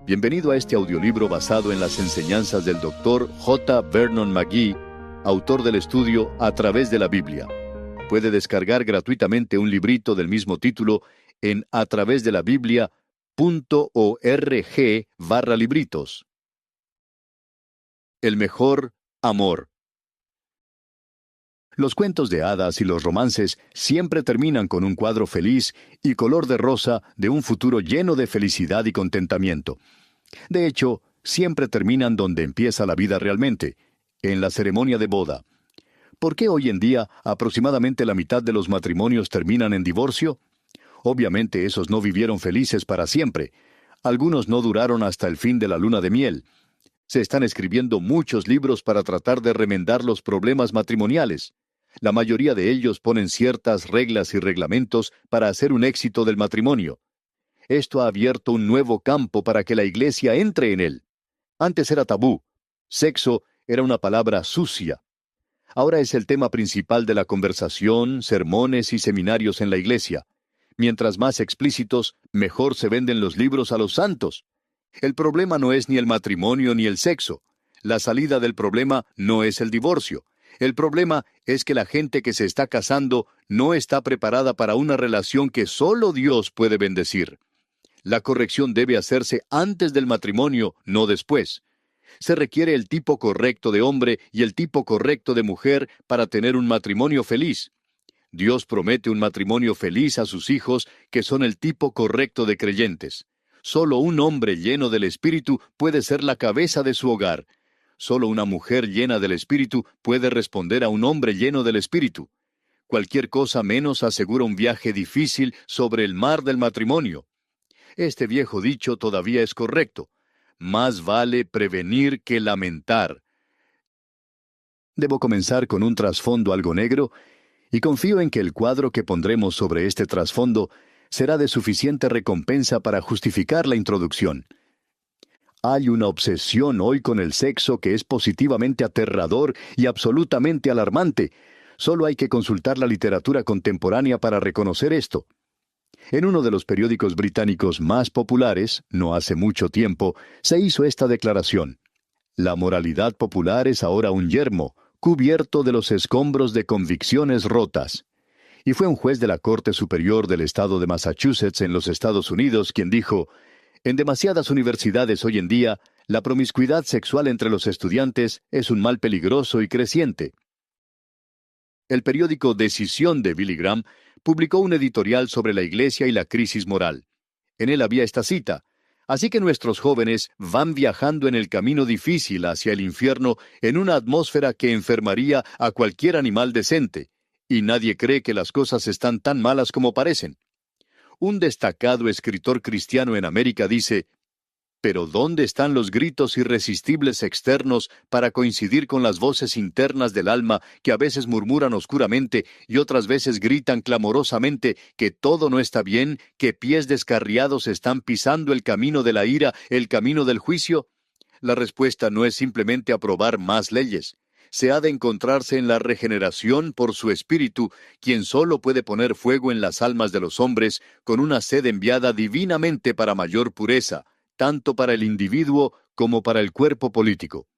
Bienvenido a este audiolibro basado en las enseñanzas del Dr. J. Vernon McGee, autor del estudio A través de la Biblia. Puede descargar gratuitamente un librito del mismo título en atravesdelabiblia.org/libritos. El mejor amor. Los cuentos de hadas y los romances siempre terminan con un cuadro feliz y color de rosa de un futuro lleno de felicidad y contentamiento. De hecho, siempre terminan donde empieza la vida realmente, en la ceremonia de boda. ¿Por qué hoy en día aproximadamente la mitad de los matrimonios terminan en divorcio? Obviamente esos no vivieron felices para siempre. Algunos no duraron hasta el fin de la luna de miel. Se están escribiendo muchos libros para tratar de remendar los problemas matrimoniales. La mayoría de ellos ponen ciertas reglas y reglamentos para hacer un éxito del matrimonio. Esto ha abierto un nuevo campo para que la iglesia entre en él. Antes era tabú. Sexo era una palabra sucia. Ahora es el tema principal de la conversación, sermones y seminarios en la iglesia. Mientras más explícitos, mejor se venden los libros a los santos. El problema no es ni el matrimonio ni el sexo. La salida del problema no es el divorcio. El problema es que la gente que se está casando no está preparada para una relación que solo Dios puede bendecir. La corrección debe hacerse antes del matrimonio, no después. Se requiere el tipo correcto de hombre y el tipo correcto de mujer para tener un matrimonio feliz. Dios promete un matrimonio feliz a sus hijos que son el tipo correcto de creyentes. Solo un hombre lleno del Espíritu puede ser la cabeza de su hogar. Solo una mujer llena del Espíritu puede responder a un hombre lleno del Espíritu. Cualquier cosa menos asegura un viaje difícil sobre el mar del matrimonio. Este viejo dicho todavía es correcto. Más vale prevenir que lamentar. Debo comenzar con un trasfondo algo negro, y confío en que el cuadro que pondremos sobre este trasfondo será de suficiente recompensa para justificar la introducción. Hay una obsesión hoy con el sexo que es positivamente aterrador y absolutamente alarmante. Solo hay que consultar la literatura contemporánea para reconocer esto. En uno de los periódicos británicos más populares, no hace mucho tiempo, se hizo esta declaración: la moralidad popular es ahora un yermo, cubierto de los escombros de convicciones rotas. Y fue un juez de la Corte Superior del estado de Massachusetts en los Estados Unidos quien dijo: en demasiadas universidades hoy en día, la promiscuidad sexual entre los estudiantes es un mal peligroso y creciente. El periódico Decisión de Billy Graham publicó un editorial sobre la iglesia y la crisis moral. En él había esta cita: así que nuestros jóvenes van viajando en el camino difícil hacia el infierno en una atmósfera que enfermaría a cualquier animal decente, y nadie cree que las cosas están tan malas como parecen. Un destacado escritor cristiano en América dice: pero ¿dónde están los gritos irresistibles externos para coincidir con las voces internas del alma que a veces murmuran oscuramente y otras veces gritan clamorosamente que todo no está bien, que pies descarriados están pisando el camino de la ira, el camino del juicio? La respuesta no es simplemente aprobar más leyes. Se ha de encontrarse en la regeneración por su Espíritu, quien solo puede poner fuego en las almas de los hombres con una sed enviada divinamente para mayor pureza, tanto para el individuo como para el cuerpo político.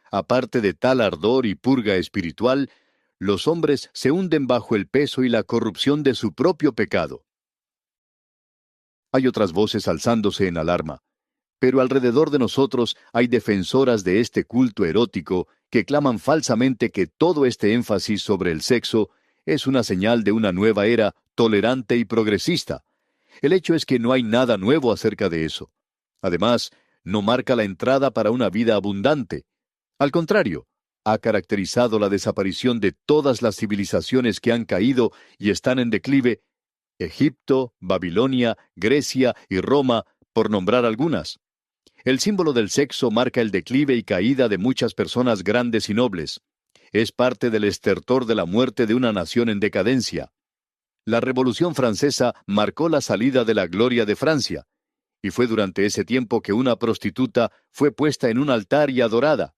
Aparte de tal ardor y purga espiritual, los hombres se hunden bajo el peso y la corrupción de su propio pecado. Hay otras voces alzándose en alarma, pero alrededor de nosotros hay defensoras de este culto erótico que claman falsamente que todo este énfasis sobre el sexo es una señal de una nueva era tolerante y progresista. El hecho es que no hay nada nuevo acerca de eso. Además, no marca la entrada para una vida abundante. Al contrario, ha caracterizado la desaparición de todas las civilizaciones que han caído y están en declive: Egipto, Babilonia, Grecia y Roma, por nombrar algunas. El símbolo del sexo marca el declive y caída de muchas personas grandes y nobles. Es parte del estertor de la muerte de una nación en decadencia. La Revolución Francesa marcó la salida de la gloria de Francia. Y fue durante ese tiempo que una prostituta fue puesta en un altar y adorada.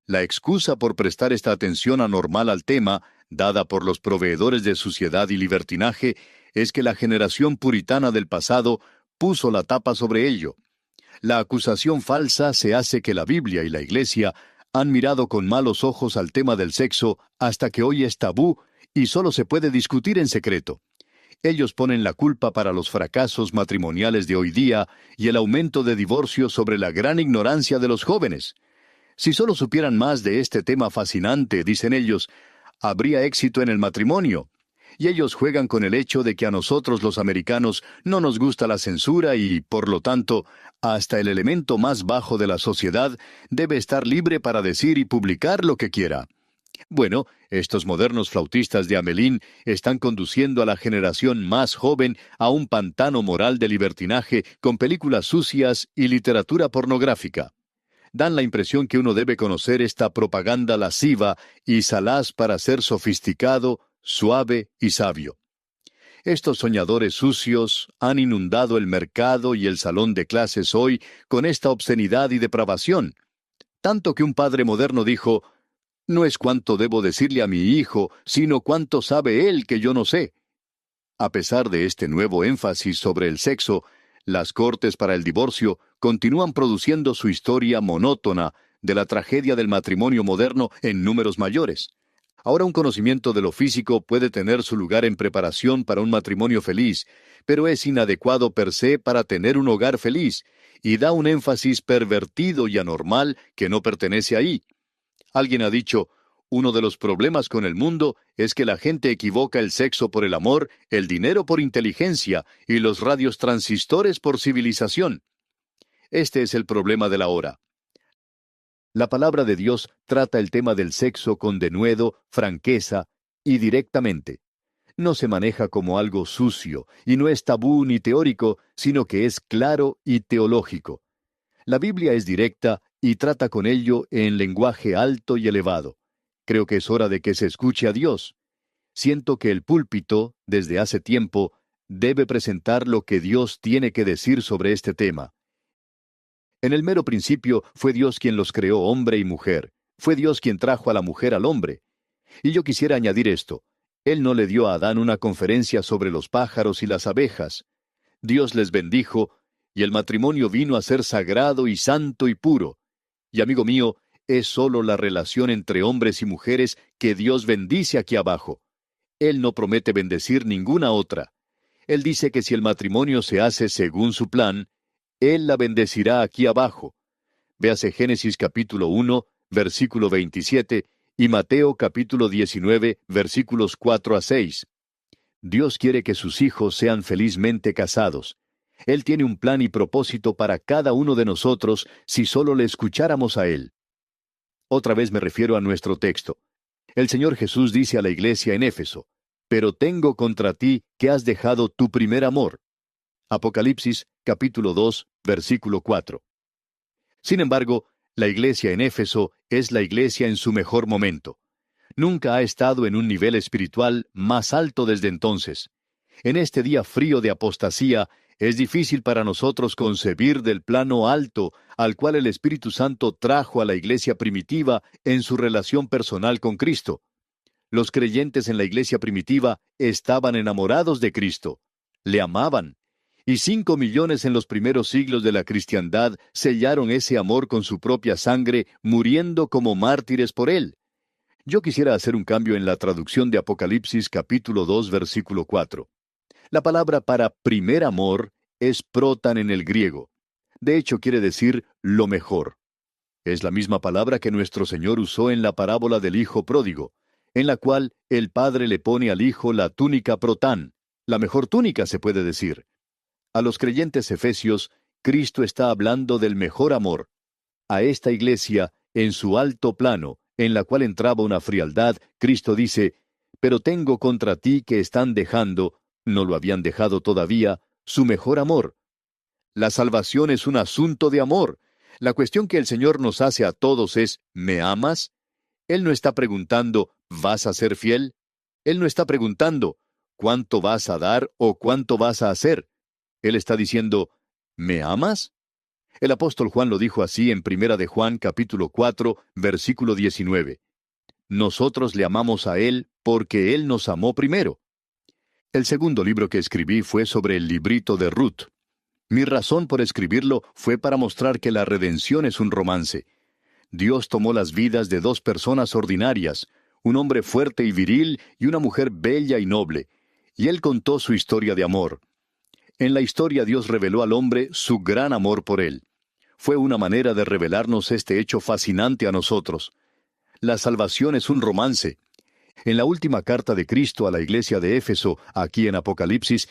La excusa por prestar esta atención anormal al tema, dada por los proveedores de suciedad y libertinaje, es que la generación puritana del pasado puso la tapa sobre ello. La acusación falsa se hace que la Biblia y la Iglesia han mirado con malos ojos al tema del sexo hasta que hoy es tabú y solo se puede discutir en secreto. Ellos ponen la culpa para los fracasos matrimoniales de hoy día y el aumento de divorcios sobre la gran ignorancia de los jóvenes. Si solo supieran más de este tema fascinante, dicen ellos, habría éxito en el matrimonio. Y ellos juegan con el hecho de que a nosotros los americanos no nos gusta la censura y, por lo tanto, hasta el elemento más bajo de la sociedad debe estar libre para decir y publicar lo que quiera. Bueno, estos modernos flautistas de Hamelín están conduciendo a la generación más joven a un pantano moral de libertinaje con películas sucias y literatura pornográfica. Dan la impresión que uno debe conocer esta propaganda lasciva y salaz para ser sofisticado, suave y sabio. Estos soñadores sucios han inundado el mercado y el salón de clases hoy con esta obscenidad y depravación. Tanto que un padre moderno dijo, «No es cuánto debo decirle a mi hijo, sino cuánto sabe él que yo no sé». A pesar de este nuevo énfasis sobre el sexo, las cortes para el divorcio continúan produciendo su historia monótona de la tragedia del matrimonio moderno en números mayores. Ahora un conocimiento de lo físico puede tener su lugar en preparación para un matrimonio feliz, pero es inadecuado per se para tener un hogar feliz, y da un énfasis pervertido y anormal que no pertenece ahí. Alguien ha dicho, uno de los problemas con el mundo es que la gente equivoca el sexo por el amor, el dinero por inteligencia y los radios transistores por civilización. Este es el problema de la hora. La palabra de Dios trata el tema del sexo con denuedo, franqueza y directamente. No se maneja como algo sucio, y no es tabú ni teórico, sino que es claro y teológico. La Biblia es directa y trata con ello en lenguaje alto y elevado. Creo que es hora de que se escuche a Dios. Siento que el púlpito, desde hace tiempo, debe presentar lo que Dios tiene que decir sobre este tema. En el mero principio fue Dios quien los creó hombre y mujer. Fue Dios quien trajo a la mujer al hombre. Y yo quisiera añadir esto. Él no le dio a Adán una conferencia sobre los pájaros y las abejas. Dios les bendijo, y el matrimonio vino a ser sagrado y santo y puro. Y amigo mío, es solo la relación entre hombres y mujeres que Dios bendice aquí abajo. Él no promete bendecir ninguna otra. Él dice que si el matrimonio se hace según su plan, Él la bendecirá aquí abajo. Véase Génesis capítulo 1, versículo 27, y Mateo capítulo 19, versículos 4 a 6. Dios quiere que sus hijos sean felizmente casados. Él tiene un plan y propósito para cada uno de nosotros si solo le escucháramos a Él. Otra vez me refiero a nuestro texto. El Señor Jesús dice a la iglesia en Éfeso, «Pero tengo contra ti que has dejado tu primer amor». Apocalipsis, capítulo 2, versículo 4. Sin embargo, la iglesia en Éfeso es la iglesia en su mejor momento. Nunca ha estado en un nivel espiritual más alto desde entonces. En este día frío de apostasía, es difícil para nosotros concebir del plano alto al cual el Espíritu Santo trajo a la iglesia primitiva en su relación personal con Cristo. Los creyentes en la iglesia primitiva estaban enamorados de Cristo. Le amaban. Y 5 millones en los primeros siglos de la cristiandad sellaron ese amor con su propia sangre, muriendo como mártires por él. Yo quisiera hacer un cambio en la traducción de Apocalipsis capítulo 2, versículo 4. La palabra para primer amor es protan en el griego. De hecho, quiere decir lo mejor. Es la misma palabra que nuestro Señor usó en la parábola del hijo pródigo, en la cual el padre le pone al hijo la túnica protán, la mejor túnica se puede decir. A los creyentes efesios, Cristo está hablando del mejor amor. A esta iglesia, en su alto plano, en la cual entraba una frialdad, Cristo dice, «Pero tengo contra ti que están dejando, no lo habían dejado todavía, su mejor amor». La salvación es un asunto de amor. La cuestión que el Señor nos hace a todos es, ¿me amas? Él no está preguntando, ¿vas a ser fiel? Él no está preguntando, ¿cuánto vas a dar o cuánto vas a hacer? Él está diciendo, ¿me amas? El apóstol Juan lo dijo así en 1 de Juan capítulo 4, versículo 19. Nosotros le amamos a Él porque Él nos amó primero. El segundo libro que escribí fue sobre el librito de Ruth. Mi razón por escribirlo fue para mostrar que la redención es un romance. Dios tomó las vidas de dos personas ordinarias, un hombre fuerte y viril y una mujer bella y noble, y Él contó su historia de amor. En la historia Dios reveló al hombre su gran amor por él. Fue una manera de revelarnos este hecho fascinante a nosotros. La salvación es un romance. En la última carta de Cristo a la iglesia de Éfeso, aquí en Apocalipsis,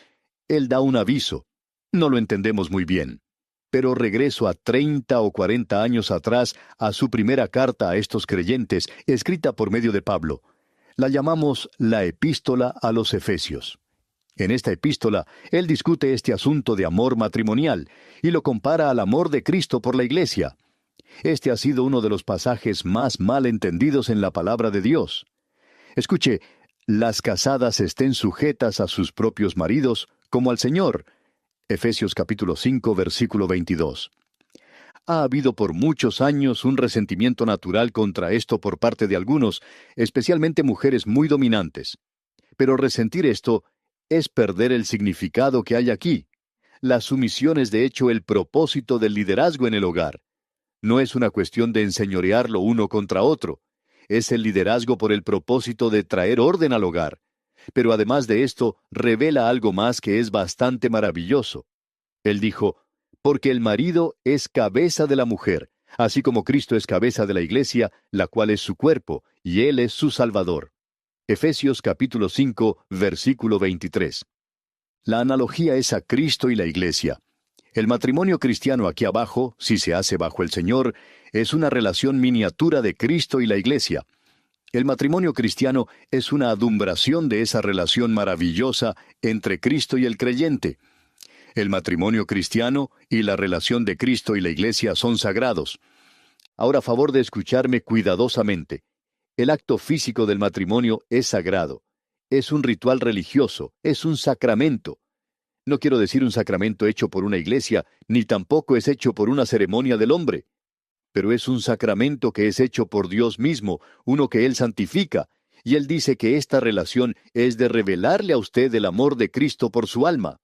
Él da un aviso. No lo entendemos muy bien. Pero regreso a 30 o 40 años atrás a su primera carta a estos creyentes, escrita por medio de Pablo. La llamamos la Epístola a los Efesios. En esta epístola, él discute este asunto de amor matrimonial y lo compara al amor de Cristo por la iglesia. Este ha sido uno de los pasajes más mal entendidos en la palabra de Dios. Escuche, las casadas estén sujetas a sus propios maridos como al Señor. Efesios capítulo 5, versículo 22. Ha habido por muchos años un resentimiento natural contra esto por parte de algunos, especialmente mujeres muy dominantes. Pero resentir esto es perder el significado que hay aquí. La sumisión es de hecho el propósito del liderazgo en el hogar. No es una cuestión de enseñorearlo uno contra otro. Es el liderazgo por el propósito de traer orden al hogar. Pero además de esto, revela algo más que es bastante maravilloso. Él dijo, porque el marido es cabeza de la mujer, así como Cristo es cabeza de la iglesia, la cual es su cuerpo, y Él es su Salvador. Efesios capítulo 5, versículo 23. La analogía es a Cristo y la iglesia. El matrimonio cristiano aquí abajo, si se hace bajo el Señor, es una relación miniatura de Cristo y la iglesia. El matrimonio cristiano es una adumbración de esa relación maravillosa entre Cristo y el creyente. El matrimonio cristiano y la relación de Cristo y la iglesia son sagrados. Ahora, a favor de escucharme cuidadosamente. El acto físico del matrimonio es sagrado. Es un ritual religioso, es un sacramento. No quiero decir un sacramento hecho por una iglesia, ni tampoco es hecho por una ceremonia del hombre. Pero es un sacramento que es hecho por Dios mismo, uno que Él santifica, y Él dice que esta relación es de revelarle a usted el amor de Cristo por su alma.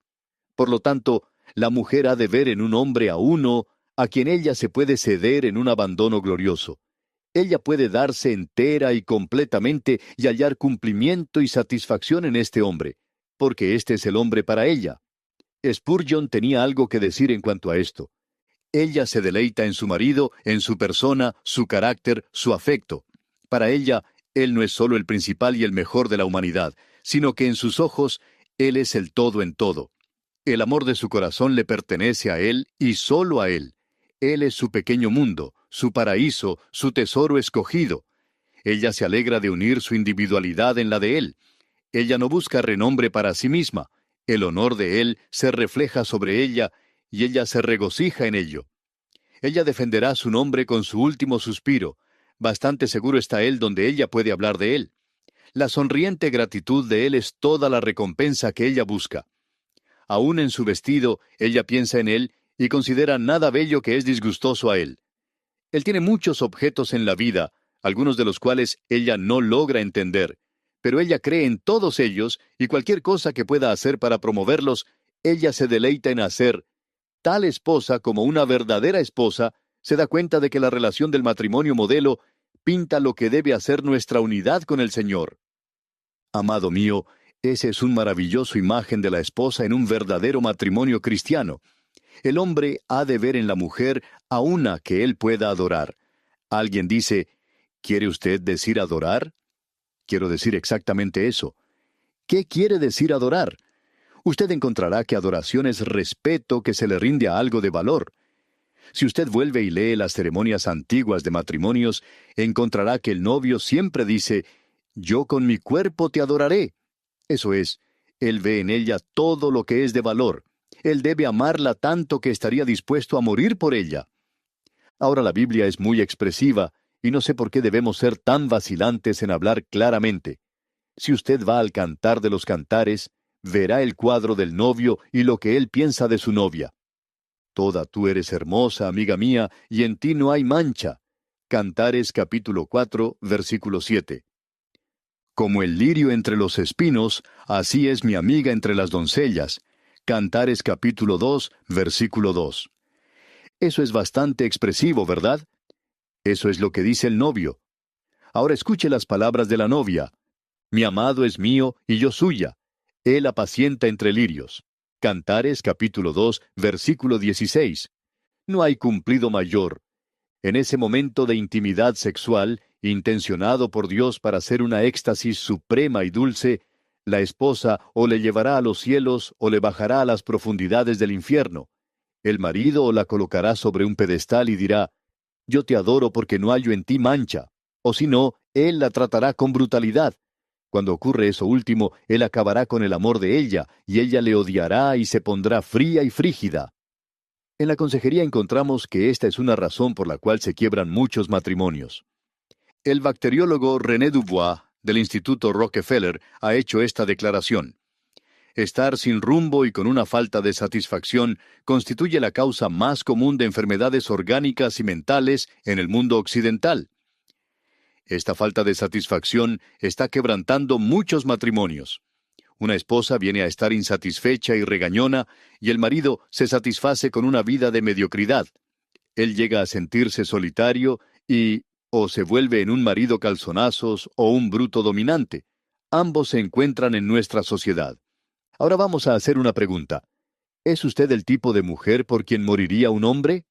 Por lo tanto, la mujer ha de ver en un hombre a uno, a quien ella se puede ceder en un abandono glorioso. Ella puede darse entera y completamente y hallar cumplimiento y satisfacción en este hombre, porque este es el hombre para ella. Spurgeon tenía algo que decir en cuanto a esto. Ella se deleita en su marido, en su persona, su carácter, su afecto. Para ella, él no es solo el principal y el mejor de la humanidad, sino que en sus ojos, él es el todo en todo. El amor de su corazón le pertenece a él y solo a él. Él es su pequeño mundo, su paraíso, su tesoro escogido. Ella se alegra de unir su individualidad en la de él. Ella no busca renombre para sí misma. El honor de él se refleja sobre ella y ella se regocija en ello. Ella defenderá su nombre con su último suspiro. Bastante seguro está él donde ella puede hablar de él. La sonriente gratitud de él es toda la recompensa que ella busca. Aún en su vestido, ella piensa en él y considera nada bello que es disgustoso a él. Él tiene muchos objetos en la vida, algunos de los cuales ella no logra entender, pero ella cree en todos ellos y cualquier cosa que pueda hacer para promoverlos, ella se deleita en hacer. Tal esposa como una verdadera esposa se da cuenta de que la relación del matrimonio modelo pinta lo que debe hacer nuestra unidad con el Señor. Amado mío, ese es un maravilloso imagen de la esposa en un verdadero matrimonio cristiano. El hombre ha de ver en la mujer a una que él pueda adorar. Alguien dice, ¿quiere usted decir adorar? Quiero decir exactamente eso. ¿Qué quiere decir adorar? Usted encontrará que adoración es respeto que se le rinde a algo de valor. Si usted vuelve y lee las ceremonias antiguas de matrimonios, encontrará que el novio siempre dice, «Yo con mi cuerpo te adoraré». Eso es, él ve en ella todo lo que es de valor. Él debe amarla tanto que estaría dispuesto a morir por ella. Ahora la Biblia es muy expresiva, y no sé por qué debemos ser tan vacilantes en hablar claramente. Si usted va al Cantar de los Cantares, verá el cuadro del novio y lo que él piensa de su novia. Toda tú eres hermosa, amiga mía, y en ti no hay mancha. Cantares capítulo 4, versículo 7. Como el lirio entre los espinos, así es mi amiga entre las doncellas. Cantares capítulo 2, versículo 2. Eso es bastante expresivo, ¿verdad? Eso es lo que dice el novio. Ahora escuche las palabras de la novia. Mi amado es mío y yo suya. Él apacienta entre lirios. Cantares capítulo 2, versículo 16. No hay cumplido mayor. En ese momento de intimidad sexual, intencionado por Dios para hacer una éxtasis suprema y dulce, la esposa o le llevará a los cielos o le bajará a las profundidades del infierno. El marido o la colocará sobre un pedestal y dirá, yo te adoro porque no hallo en ti mancha. O si no, él la tratará con brutalidad. Cuando ocurre eso último, él acabará con el amor de ella, y ella le odiará y se pondrá fría y frígida. En la consejería encontramos que esta es una razón por la cual se quiebran muchos matrimonios. El bacteriólogo René Dubois, del Instituto Rockefeller, ha hecho esta declaración. Estar sin rumbo y con una falta de satisfacción constituye la causa más común de enfermedades orgánicas y mentales en el mundo occidental. Esta falta de satisfacción está quebrantando muchos matrimonios. Una esposa viene a estar insatisfecha y regañona, y el marido se satisface con una vida de mediocridad. Él llega a sentirse solitario y o se vuelve en un marido calzonazos o un bruto dominante. Ambos se encuentran en nuestra sociedad. Ahora vamos a hacer una pregunta. ¿Es usted el tipo de mujer por quien moriría un hombre?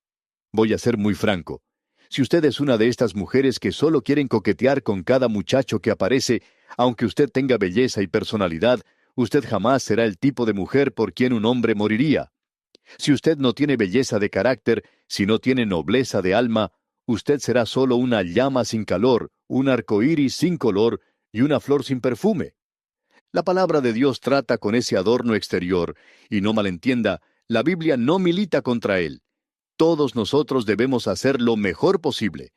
Voy a ser muy franco. Si usted es una de estas mujeres que solo quieren coquetear con cada muchacho que aparece, aunque usted tenga belleza y personalidad, usted jamás será el tipo de mujer por quien un hombre moriría. Si usted no tiene belleza de carácter, si no tiene nobleza de alma, usted será solo una llama sin calor, un arcoíris sin color y una flor sin perfume. La palabra de Dios trata con ese adorno exterior, y no malentienda, la Biblia no milita contra él. Todos nosotros debemos hacer lo mejor posible.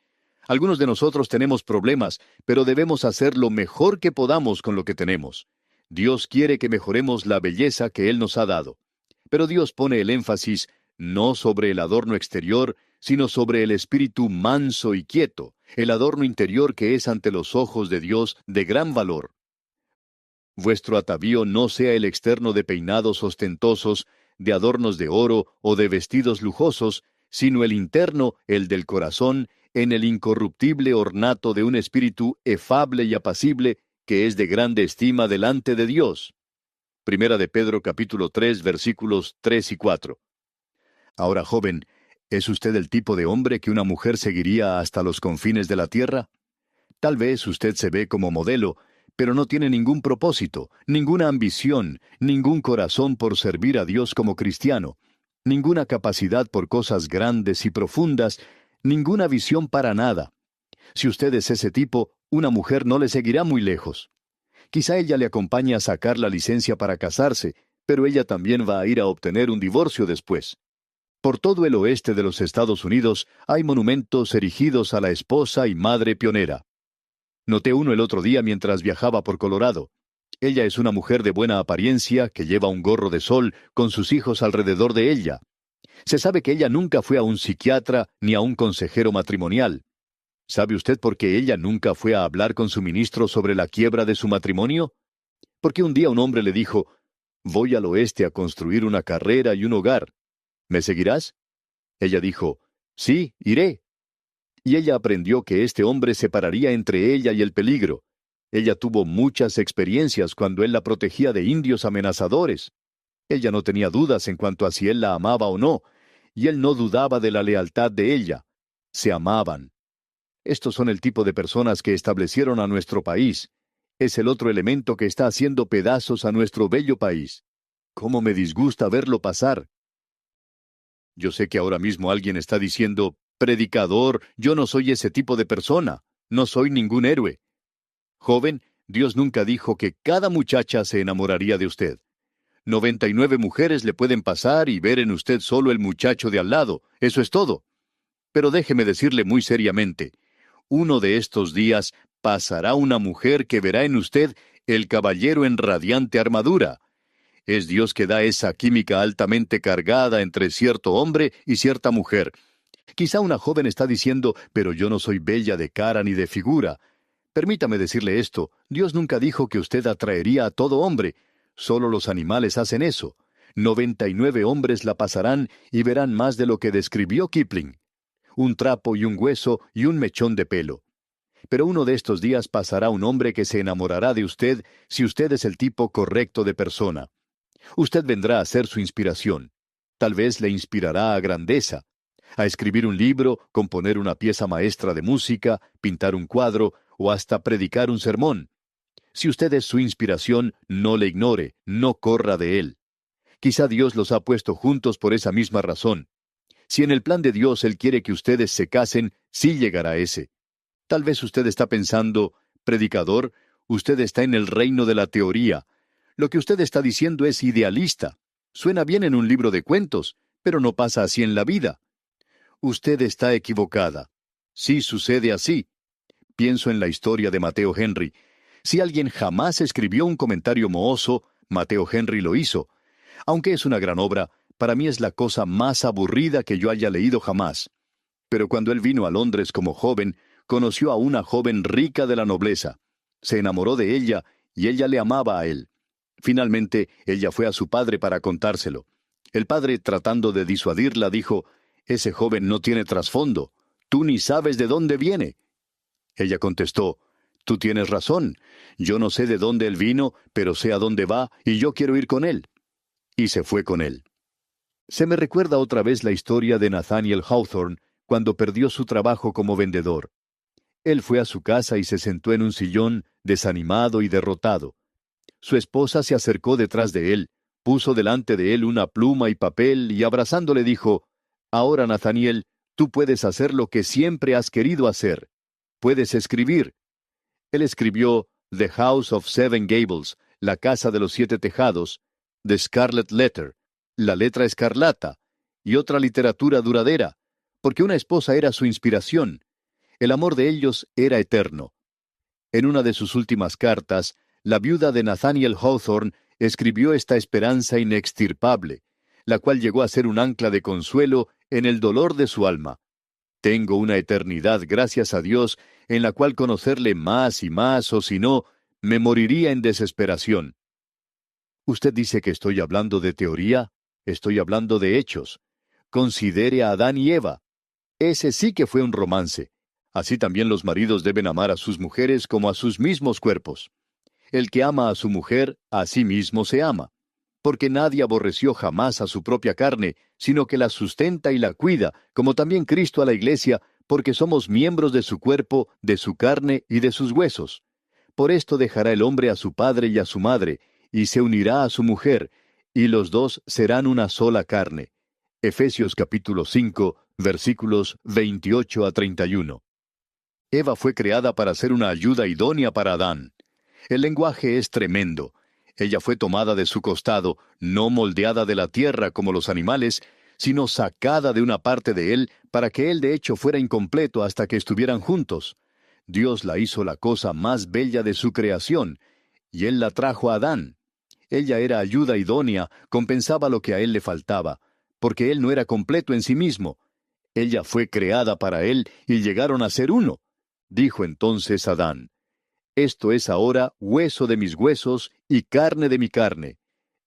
Algunos de nosotros tenemos problemas, pero debemos hacer lo mejor que podamos con lo que tenemos. Dios quiere que mejoremos la belleza que Él nos ha dado. Pero Dios pone el énfasis no sobre el adorno exterior, sino sobre el espíritu manso y quieto, el adorno interior que es ante los ojos de Dios de gran valor. Vuestro atavío no sea el externo de peinados ostentosos, de adornos de oro o de vestidos lujosos, sino el interno, el del corazón, en el incorruptible ornato de un espíritu efable y apacible, que es de grande estima delante de Dios. Primera de Pedro capítulo 3, versículos 3 y 4. Ahora, joven, ¿es usted el tipo de hombre que una mujer seguiría hasta los confines de la tierra? Tal vez usted se ve como modelo, pero no tiene ningún propósito, ninguna ambición, ningún corazón por servir a Dios como cristiano, ninguna capacidad por cosas grandes y profundas, ninguna visión para nada. Si usted es ese tipo, una mujer no le seguirá muy lejos. Quizá ella le acompañe a sacar la licencia para casarse, pero ella también va a ir a obtener un divorcio después. Por todo el oeste de los Estados Unidos hay monumentos erigidos a la esposa y madre pionera. Noté uno el otro día mientras viajaba por Colorado. Ella es una mujer de buena apariencia que lleva un gorro de sol con sus hijos alrededor de ella. Se sabe que ella nunca fue a un psiquiatra ni a un consejero matrimonial. ¿Sabe usted por qué ella nunca fue a hablar con su ministro sobre la quiebra de su matrimonio? Porque un día un hombre le dijo, «Voy al oeste a construir una carrera y un hogar. ¿Me seguirás?» Ella dijo, «Sí, iré». Y ella aprendió que este hombre se pararía entre ella y el peligro. Ella tuvo muchas experiencias cuando él la protegía de indios amenazadores. Ella no tenía dudas en cuanto a si él la amaba o no, y él no dudaba de la lealtad de ella. Se amaban. Estos son el tipo de personas que establecieron a nuestro país. Es el otro elemento que está haciendo pedazos a nuestro bello país. ¿Cómo me disgusta verlo pasar? Yo sé que ahora mismo alguien está diciendo, «Predicador, yo no soy ese tipo de persona. No soy ningún héroe». Joven, Dios nunca dijo que cada muchacha se enamoraría de usted. 99 mujeres le pueden pasar y ver en usted solo el muchacho de al lado. Eso es todo. Pero déjeme decirle muy seriamente, uno de estos días pasará una mujer que verá en usted el caballero en radiante armadura. Es Dios que da esa química altamente cargada entre cierto hombre y cierta mujer. Quizá una joven está diciendo, «Pero yo no soy bella de cara ni de figura». Permítame decirle esto, Dios nunca dijo que usted atraería a todo hombre. Solo los animales hacen eso. 99 hombres la pasarán y verán más de lo que describió Kipling. Un trapo y un hueso y un mechón de pelo. Pero uno de estos días pasará un hombre que se enamorará de usted si usted es el tipo correcto de persona. Usted vendrá a ser su inspiración. Tal vez le inspirará a grandeza, a escribir un libro, componer una pieza maestra de música, pintar un cuadro o hasta predicar un sermón. Si usted es su inspiración, no le ignore, no corra de él. Quizá Dios los ha puesto juntos por esa misma razón. Si en el plan de Dios Él quiere que ustedes se casen, sí llegará ese. Tal vez usted está pensando, predicador, usted está en el reino de la teoría. Lo que usted está diciendo es idealista. Suena bien en un libro de cuentos, pero no pasa así en la vida. Usted está equivocada. Sí sucede así. Pienso en la historia de Mateo Henry. Si alguien jamás escribió un comentario mohoso, Mateo Henry lo hizo. Aunque es una gran obra, para mí es la cosa más aburrida que yo haya leído jamás. Pero cuando él vino a Londres como joven, conoció a una joven rica de la nobleza. Se enamoró de ella y ella le amaba a él. Finalmente, ella fue a su padre para contárselo. El padre, tratando de disuadirla, dijo, «Ese joven no tiene trasfondo. Tú ni sabes de dónde viene». Ella contestó, «Tú tienes razón. Yo no sé de dónde él vino, pero sé a dónde va y yo quiero ir con él». Y se fue con él. Se me recuerda otra vez la historia de Nathaniel Hawthorne cuando perdió su trabajo como vendedor. Él fue a su casa y se sentó en un sillón, desanimado y derrotado. Su esposa se acercó detrás de él, puso delante de él una pluma y papel y abrazándole dijo, «Ahora, Nathaniel, tú puedes hacer lo que siempre has querido hacer. Puedes escribir». Él escribió The House of Seven Gables, la casa de los 7 tejados, The Scarlet Letter, la letra escarlata, y otra literatura duradera, porque una esposa era su inspiración. El amor de ellos era eterno. En una de sus últimas cartas, la viuda de Nathaniel Hawthorne escribió esta esperanza inextirpable, la cual llegó a ser un ancla de consuelo en el dolor de su alma. Tengo una eternidad, gracias a Dios, en la cual conocerle más y más, o si no, me moriría en desesperación. Usted dice que estoy hablando de teoría, estoy hablando de hechos. Considere a Adán y Eva. Ese sí que fue un romance. Así también los maridos deben amar a sus mujeres como a sus mismos cuerpos. El que ama a su mujer, a sí mismo se ama. Porque nadie aborreció jamás a su propia carne, sino que la sustenta y la cuida, como también Cristo a la iglesia, porque somos miembros de su cuerpo, de su carne y de sus huesos. Por esto dejará el hombre a su padre y a su madre, y se unirá a su mujer, y los dos serán una sola carne. Efesios capítulo 5, versículos 28 a 31. Eva fue creada para ser una ayuda idónea para Adán. El lenguaje es tremendo. Ella fue tomada de su costado, no moldeada de la tierra como los animales, sino sacada de una parte de él para que él de hecho fuera incompleto hasta que estuvieran juntos. Dios la hizo la cosa más bella de su creación, y él la trajo a Adán. Ella era ayuda idónea, compensaba lo que a él le faltaba, porque él no era completo en sí mismo. Ella fue creada para él y llegaron a ser uno. Dijo entonces Adán, «Esto es ahora hueso de mis huesos y carne de mi carne.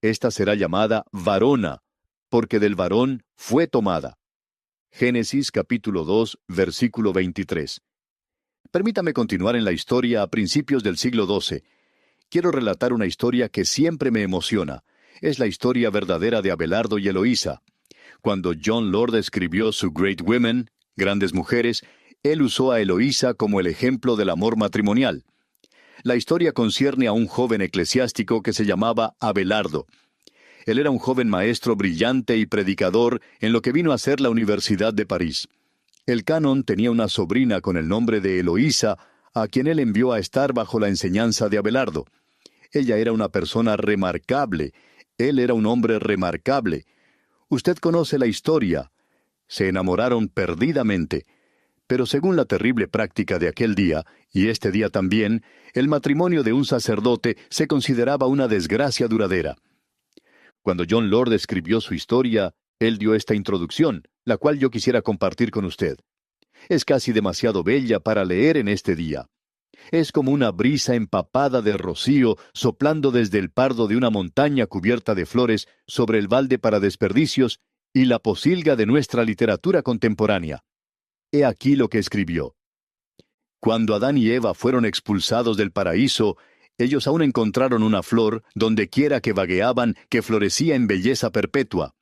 Esta será llamada varona, porque del varón fue tomada». Génesis capítulo 2, versículo 23. Permítame continuar en la historia a principios del siglo XII. Quiero relatar una historia que siempre me emociona. Es la historia verdadera de Abelardo y Eloísa. Cuando John Lord escribió su Great Women, Grandes Mujeres, él usó a Eloísa como el ejemplo del amor matrimonial. La historia concierne a un joven eclesiástico que se llamaba Abelardo. Él era un joven maestro brillante y predicador en lo que vino a ser la Universidad de París. El canon tenía una sobrina con el nombre de Eloísa, a quien él envió a estar bajo la enseñanza de Abelardo. Ella era una persona remarcable. Él era un hombre remarcable. Usted conoce la historia. Se enamoraron perdidamente. Pero según la terrible práctica de aquel día, y este día también, el matrimonio de un sacerdote se consideraba una desgracia duradera. Cuando John Lord escribió su historia, él dio esta introducción, la cual yo quisiera compartir con usted. Es casi demasiado bella para leer en este día. Es como una brisa empapada de rocío soplando desde el pardo de una montaña cubierta de flores sobre el balde para desperdicios y la posilga de nuestra literatura contemporánea. He aquí lo que escribió. Cuando Adán y Eva fueron expulsados del paraíso, ellos aún encontraron una flor, donde quiera que vagueaban, que florecía en belleza perpetua.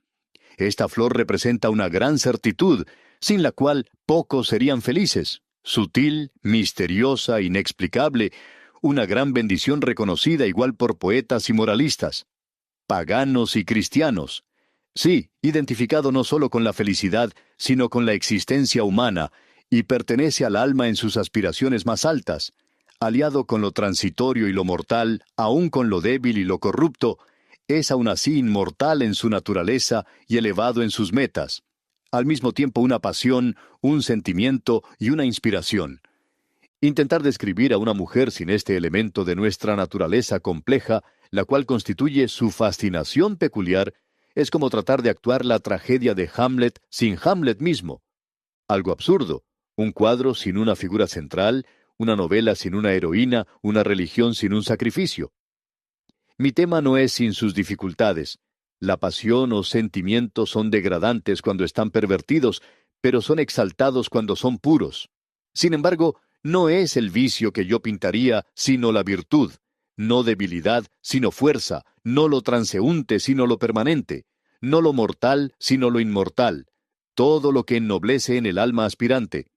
Esta flor representa una gran certitud, sin la cual pocos serían felices. Sutil, misteriosa, inexplicable, una gran bendición reconocida igual por poetas y moralistas, paganos y cristianos. Sí, identificado no solo con la felicidad, sino con la existencia humana, y pertenece al alma en sus aspiraciones más altas. Aliado con lo transitorio y lo mortal, aun con lo débil y lo corrupto, es aún así inmortal en su naturaleza y elevado en sus metas. Al mismo tiempo una pasión, un sentimiento y una inspiración. Intentar describir a una mujer sin este elemento de nuestra naturaleza compleja, la cual constituye su fascinación peculiar, es como tratar de actuar la tragedia de Hamlet sin Hamlet mismo. Algo absurdo, un cuadro sin una figura central, una novela sin una heroína, una religión sin un sacrificio. Mi tema no es sin sus dificultades. La pasión o sentimiento son degradantes cuando están pervertidos, pero son exaltados cuando son puros. Sin embargo, no es el vicio que yo pintaría, sino la virtud, no debilidad, sino fuerza, no lo transeúnte, sino lo permanente, no lo mortal, sino lo inmortal, todo lo que ennoblece en el alma aspirante.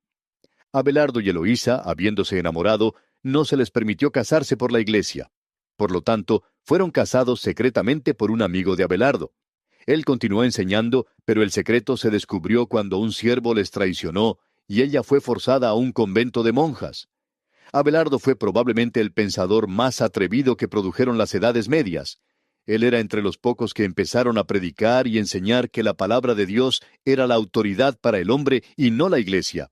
Abelardo y Eloísa, habiéndose enamorado, no se les permitió casarse por la iglesia. Por lo tanto, fueron casados secretamente por un amigo de Abelardo. Él continuó enseñando, pero el secreto se descubrió cuando un siervo les traicionó, y ella fue forzada a un convento de monjas. Abelardo fue probablemente el pensador más atrevido que produjeron las edades medias. Él era entre los pocos que empezaron a predicar y enseñar que la palabra de Dios era la autoridad para el hombre y no la iglesia.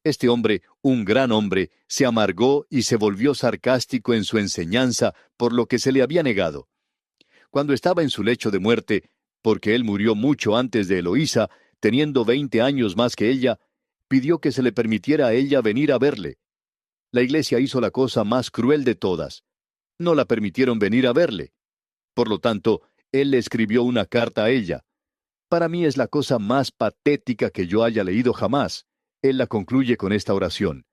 Este hombre, un gran hombre, se amargó y se volvió sarcástico en su enseñanza por lo que se le había negado. Cuando estaba en su lecho de muerte, porque él murió mucho antes de Eloísa, teniendo 20 años más que ella, pidió que se le permitiera a ella venir a verle. La iglesia hizo la cosa más cruel de todas. No la permitieron venir a verle. Por lo tanto, él le escribió una carta a ella. Para mí es la cosa más patética que yo haya leído jamás. Él la concluye con esta oración.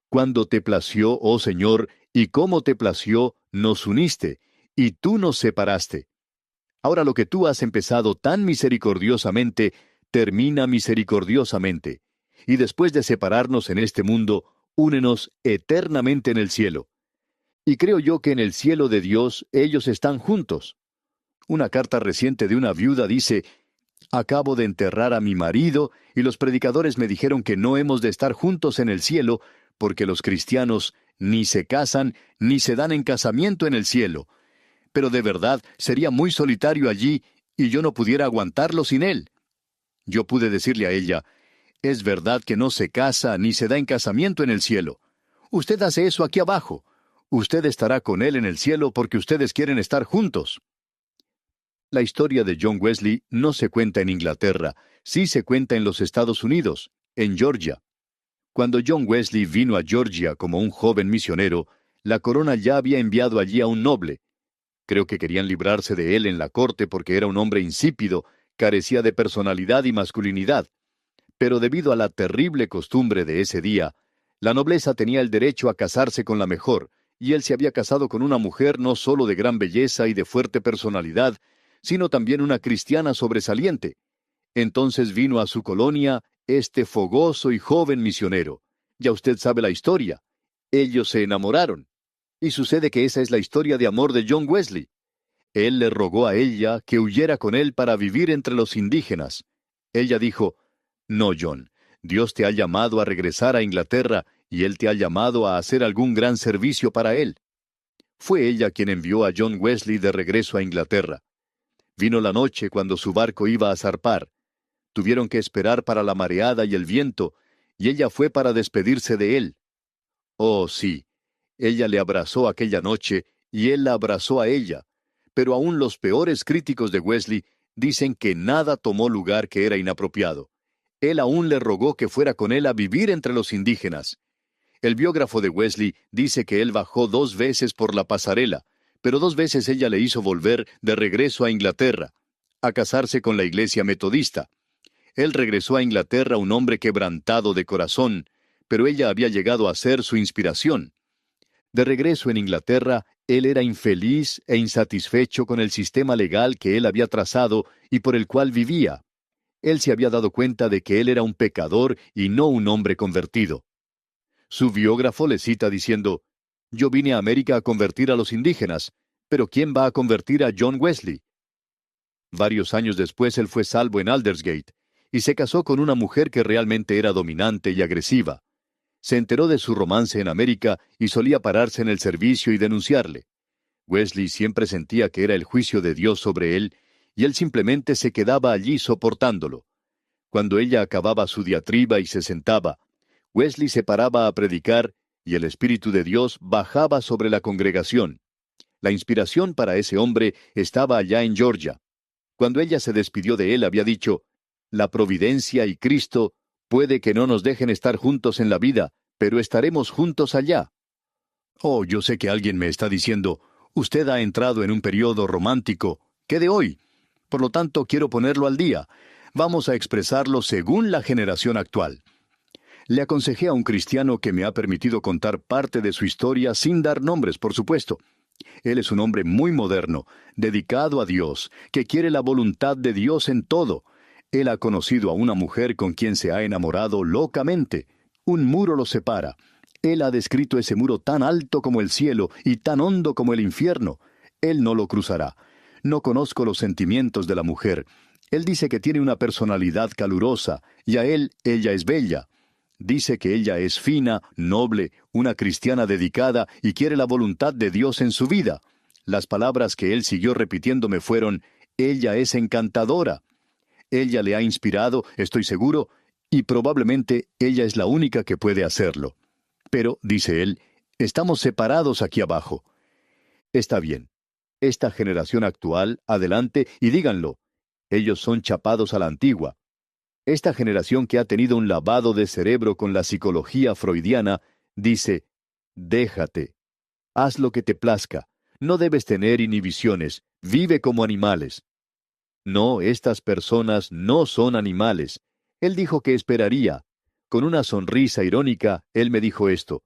Cuando te plació, oh Señor, y cómo te plació, nos uniste, y tú nos separaste. Ahora lo que tú has empezado tan misericordiosamente, termina misericordiosamente. Y después de separarnos en este mundo, únenos eternamente en el cielo. Y creo yo que en el cielo de Dios ellos están juntos. Una carta reciente de una viuda dice, acabo de enterrar a mi marido, y los predicadores me dijeron que no hemos de estar juntos en el cielo, porque los cristianos ni se casan, ni se dan en casamiento en el cielo. Pero de verdad sería muy solitario allí, y yo no pudiera aguantarlo sin él. Yo pude decirle a ella, es verdad que no se casa ni se da en casamiento en el cielo. Usted hace eso aquí abajo. Usted estará con él en el cielo porque ustedes quieren estar juntos. La historia de John Wesley no se cuenta en Inglaterra, sí se cuenta en los Estados Unidos, en Georgia. Cuando John Wesley vino a Georgia como un joven misionero, la corona ya había enviado allí a un noble. Creo que querían librarse de él en la corte porque era un hombre insípido, carecía de personalidad y masculinidad. Pero debido a la terrible costumbre de ese día, la nobleza tenía el derecho a casarse con la mejor, y él se había casado con una mujer no solo de gran belleza y de fuerte personalidad, sino también una cristiana sobresaliente. Entonces vino a su colonia este fogoso y joven misionero. Ya usted sabe la historia. Ellos se enamoraron. Y sucede que esa es la historia de amor de John Wesley. Él le rogó a ella que huyera con él para vivir entre los indígenas. Ella dijo, no, John, Dios te ha llamado a regresar a Inglaterra y Él te ha llamado a hacer algún gran servicio para Él. Fue ella quien envió a John Wesley de regreso a Inglaterra. Vino la noche cuando su barco iba a zarpar. Tuvieron que esperar para la mareada y el viento, y ella fue para despedirse de él. Oh, sí, ella le abrazó aquella noche, y él la abrazó a ella. Pero aún los peores críticos de Wesley dicen que nada tomó lugar que era inapropiado. Él aún le rogó que fuera con él a vivir entre los indígenas. El biógrafo de Wesley dice que él bajó 2 veces por la pasarela, pero 2 veces ella le hizo volver de regreso a Inglaterra, a casarse con la iglesia metodista. Él regresó a Inglaterra un hombre quebrantado de corazón, pero ella había llegado a ser su inspiración. De regreso en Inglaterra, él era infeliz e insatisfecho con el sistema legal que él había trazado y por el cual vivía. Él se había dado cuenta de que él era un pecador y no un hombre convertido. Su biógrafo le cita diciendo, «Yo vine a América a convertir a los indígenas, pero ¿quién va a convertir a John Wesley?» Varios años después él fue salvo en Aldersgate, y se casó con una mujer que realmente era dominante y agresiva. Se enteró de su romance en América y solía pararse en el servicio y denunciarle. Wesley siempre sentía que era el juicio de Dios sobre él, y él simplemente se quedaba allí soportándolo. Cuando ella acababa su diatriba y se sentaba, Wesley se paraba a predicar, y el Espíritu de Dios bajaba sobre la congregación. La inspiración para ese hombre estaba allá en Georgia. Cuando ella se despidió de él, había dicho, «La providencia y Cristo puede que no nos dejen estar juntos en la vida, pero estaremos juntos allá». Oh, yo sé que alguien me está diciendo, «Usted ha entrado en un periodo romántico. ¿Qué de hoy?» Por lo tanto, quiero ponerlo al día. Vamos a expresarlo según la generación actual. Le aconsejé a un cristiano que me ha permitido contar parte de su historia sin dar nombres, por supuesto. Él es un hombre muy moderno, dedicado a Dios, que quiere la voluntad de Dios en todo. Él ha conocido a una mujer con quien se ha enamorado locamente. Un muro los separa. Él ha descrito ese muro tan alto como el cielo y tan hondo como el infierno. Él no lo cruzará. No conozco los sentimientos de la mujer. Él dice que tiene una personalidad calurosa, y a él ella es bella. Dice que ella es fina, noble, una cristiana dedicada y quiere la voluntad de Dios en su vida. Las palabras que él siguió repitiéndome fueron, «Ella es encantadora». Ella le ha inspirado, estoy seguro, y probablemente ella es la única que puede hacerlo. Pero, dice él, estamos separados aquí abajo. Está bien. Esta generación actual, adelante y díganlo. Ellos son chapados a la antigua. Esta generación que ha tenido un lavado de cerebro con la psicología freudiana, dice, déjate. Haz lo que te plazca. No debes tener inhibiciones. Vive como animales. No, estas personas no son animales. Él dijo que esperaría. Con una sonrisa irónica, él me dijo esto.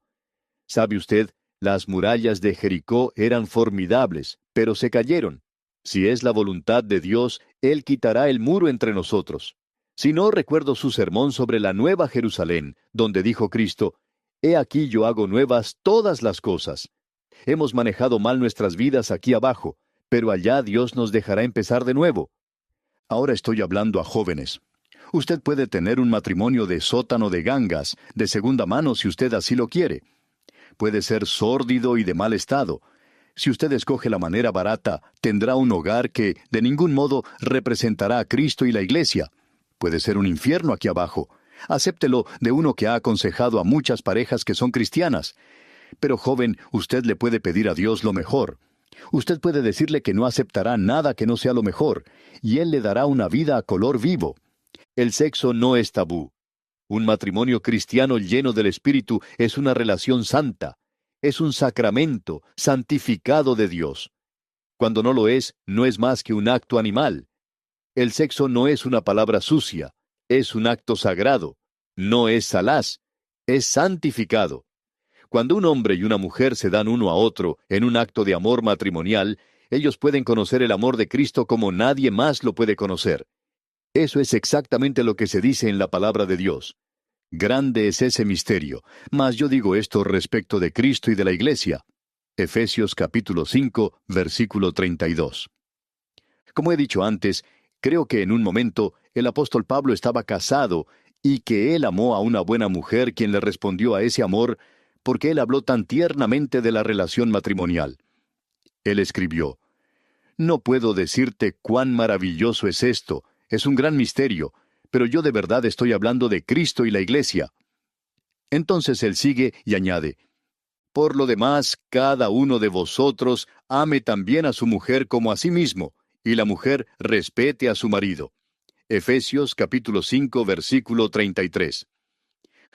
¿Sabe usted? Las murallas de Jericó eran formidables, pero se cayeron. Si es la voluntad de Dios, Él quitará el muro entre nosotros. Si no, recuerdo su sermón sobre la Nueva Jerusalén, donde dijo Cristo, «He aquí yo hago nuevas todas las cosas». Hemos manejado mal nuestras vidas aquí abajo, pero allá Dios nos dejará empezar de nuevo. Ahora estoy hablando a jóvenes. Usted puede tener un matrimonio de sótano de gangas, de segunda mano si usted así lo quiere. Puede ser sórdido y de mal estado. Si usted escoge la manera barata, tendrá un hogar que, de ningún modo, representará a Cristo y la Iglesia. Puede ser un infierno aquí abajo. Acéptelo de uno que ha aconsejado a muchas parejas que son cristianas. Pero, joven, usted le puede pedir a Dios lo mejor. Usted puede decirle que no aceptará nada que no sea lo mejor, y Él le dará una vida a color vivo. El sexo no es tabú. Un matrimonio cristiano lleno del Espíritu es una relación santa. Es un sacramento santificado de Dios. Cuando no lo es, no es más que un acto animal. El sexo no es una palabra sucia, es un acto sagrado. No es salaz, es santificado. Cuando un hombre y una mujer se dan uno a otro en un acto de amor matrimonial, ellos pueden conocer el amor de Cristo como nadie más lo puede conocer. Eso es exactamente lo que se dice en la palabra de Dios. Grande es ese misterio, mas yo digo esto respecto de Cristo y de la Iglesia. Efesios capítulo 5, versículo 32. Como he dicho antes, creo que en un momento el apóstol Pablo estaba casado y que él amó a una buena mujer quien le respondió a ese amor porque él habló tan tiernamente de la relación matrimonial. Él escribió, «No puedo decirte cuán maravilloso es esto, es un gran misterio, pero yo de verdad estoy hablando de Cristo y la Iglesia». Entonces él sigue y añade, «Por lo demás, cada uno de vosotros ame también a su mujer como a sí mismo, y la mujer respete a su marido». Efesios capítulo 5, versículo 33.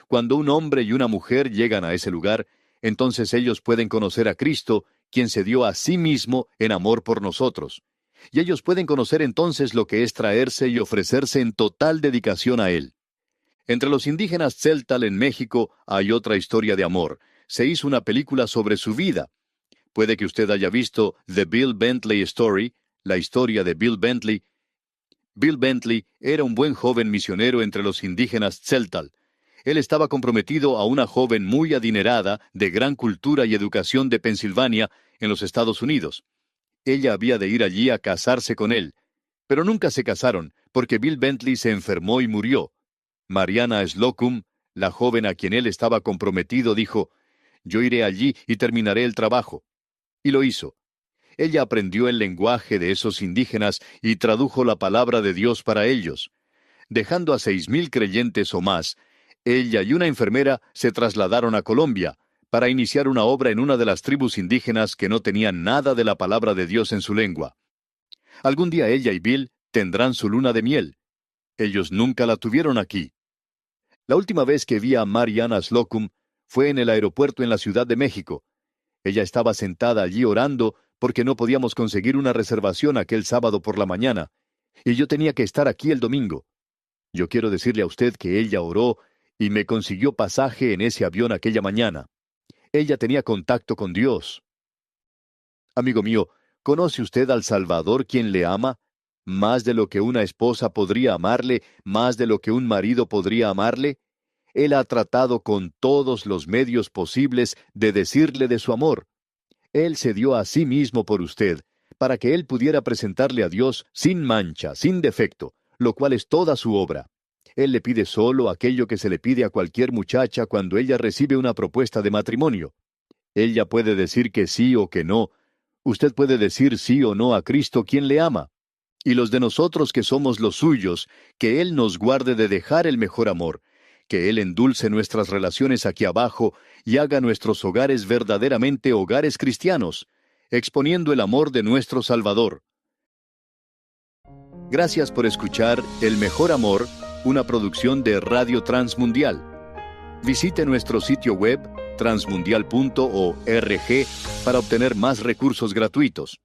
Cuando un hombre y una mujer llegan a ese lugar, entonces ellos pueden conocer a Cristo, quien se dio a sí mismo en amor por nosotros. Y ellos pueden conocer entonces lo que es traerse y ofrecerse en total dedicación a Él. Entre los indígenas Tzeltal en México hay otra historia de amor. Se hizo una película sobre su vida. Puede que usted haya visto The Bill Bentley Story, la historia de Bill Bentley. Bill Bentley era un buen joven misionero entre los indígenas Tzeltal. Él estaba comprometido a una joven muy adinerada, de gran cultura y educación de Pensilvania, en los Estados Unidos. Ella había de ir allí a casarse con él. Pero nunca se casaron, porque Bill Bentley se enfermó y murió. Mariana Slocum, la joven a quien él estaba comprometido, dijo, «Yo iré allí y terminaré el trabajo». Y lo hizo. Ella aprendió el lenguaje de esos indígenas y tradujo la palabra de Dios para ellos. Dejando a 6,000 creyentes o más, ella y una enfermera se trasladaron a Colombia para iniciar una obra en una de las tribus indígenas que no tenían nada de la palabra de Dios en su lengua. Algún día ella y Bill tendrán su luna de miel. Ellos nunca la tuvieron aquí. La última vez que vi a Mariana Slocum fue en el aeropuerto en la Ciudad de México. Ella estaba sentada allí orando porque no podíamos conseguir una reservación aquel sábado por la mañana, y yo tenía que estar aquí el domingo. Yo quiero decirle a usted que ella oró y me consiguió pasaje en ese avión aquella mañana. Ella tenía contacto con Dios. Amigo mío, ¿conoce usted al Salvador quien le ama? Más de lo que una esposa podría amarle, más de lo que un marido podría amarle. Él ha tratado con todos los medios posibles de decirle de su amor. Él se dio a sí mismo por usted, para que Él pudiera presentarle a Dios sin mancha, sin defecto, lo cual es toda su obra. Él le pide solo aquello que se le pide a cualquier muchacha cuando ella recibe una propuesta de matrimonio. Ella puede decir que sí o que no. Usted puede decir sí o no a Cristo quien le ama. Y los de nosotros que somos los suyos, que Él nos guarde de dejar el mejor amor, que Él endulce nuestras relaciones aquí abajo y haga nuestros hogares verdaderamente hogares cristianos, exponiendo el amor de nuestro Salvador. Gracias por escuchar El Mejor Amor, una producción de Radio Transmundial. Visite nuestro sitio web transmundial.org para obtener más recursos gratuitos.